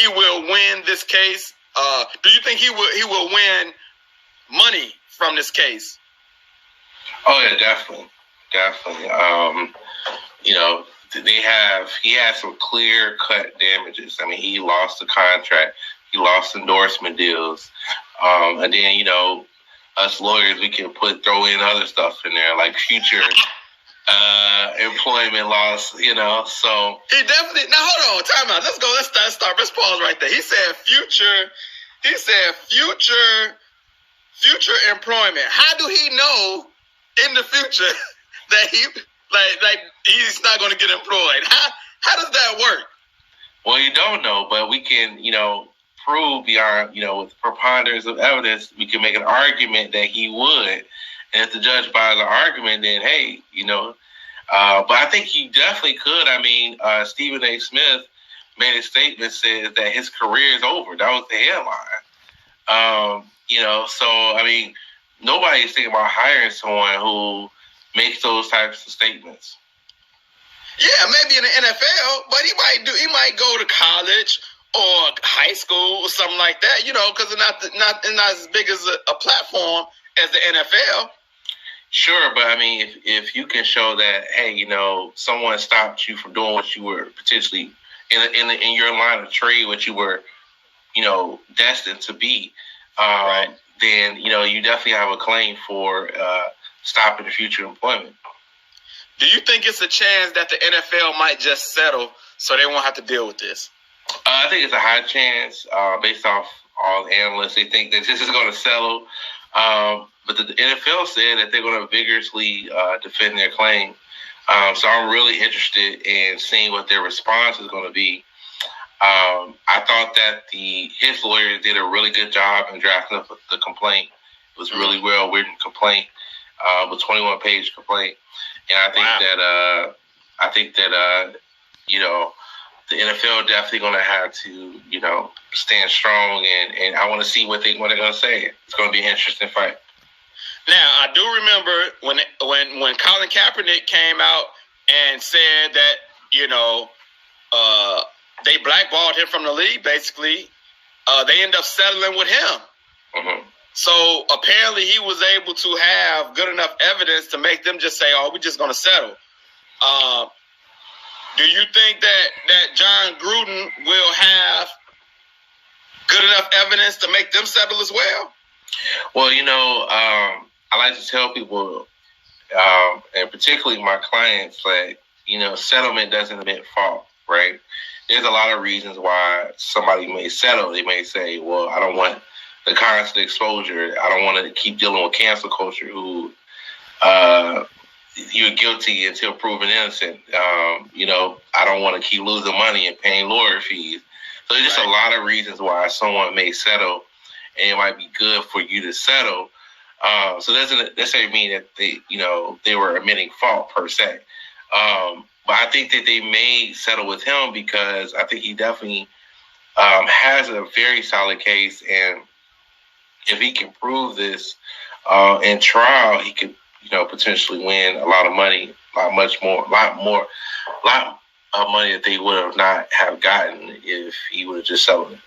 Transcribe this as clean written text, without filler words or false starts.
he will win this case? Do you think he will win money from this case? Oh yeah, definitely. He had some clear cut damages. I mean, he lost the contract, he lost endorsement deals, and then us lawyers, we can throw in other stuff in there like future employment loss. So he definitely. Now hold on, time out. Let's go. Let's start. Let's pause right there. He said future. He said future employment. How do he know in the future that he like he's not going to get employed? How does that work? Well, you don't know, but we can prove beyond with preponderance of evidence, we can make an argument that he would. And if the judge buys the argument, then hey, but I think he definitely could. I mean, Stephen A. Smith made a statement says that his career is over. That was the headline. So I mean, nobody's thinking about hiring someone who makes those types of statements. Yeah, maybe in the NFL, but he might go to college or high school or something like that, because it's not as big as a platform as the NFL. Sure, but I mean, if you can show that, hey, someone stopped you from doing what you were potentially in your line of trade, what you were, destined to be, right, then you definitely have a claim for stopping the future employment. Do you think it's a chance that the NFL might just settle so they won't have to deal with this? I think it's a high chance based off all the analysts. They think that this is going to settle. But the NFL said that they're going to vigorously defend their claim. So I'm really interested in seeing what their response is going to be. I thought that his lawyers did a really good job in drafting up the complaint. It was really well written complaint, a 21-page complaint. And I think that the NFL definitely going to have to, stand strong, and I want to see what they're going to say. It's going to be an interesting fight. Now, I do remember when Colin Kaepernick came out and said that, they blackballed him from the league, basically. They ended up settling with him. Mm-hmm. So apparently he was able to have good enough evidence to make them just say, oh, we're just going to settle. Do you think that Jon Gruden will have good enough evidence to make them settle as well? Well, I like to tell people, and particularly my clients, like, settlement doesn't admit fault, right? There's a lot of reasons why somebody may settle. They may say, well, I don't want the constant exposure. I don't want to keep dealing with cancel culture who you're guilty until proven innocent. I don't want to keep losing money and paying lawyer fees. So there's just a lot of reasons why someone may settle, and it might be good for you to settle. So that doesn't necessarily mean that they were admitting fault per se. But I think that they may settle with him because I think he definitely has a very solid case, and if he can prove this in trial, he could potentially win a lot of money, a lot of money that they would have not have gotten if he would have just settled it.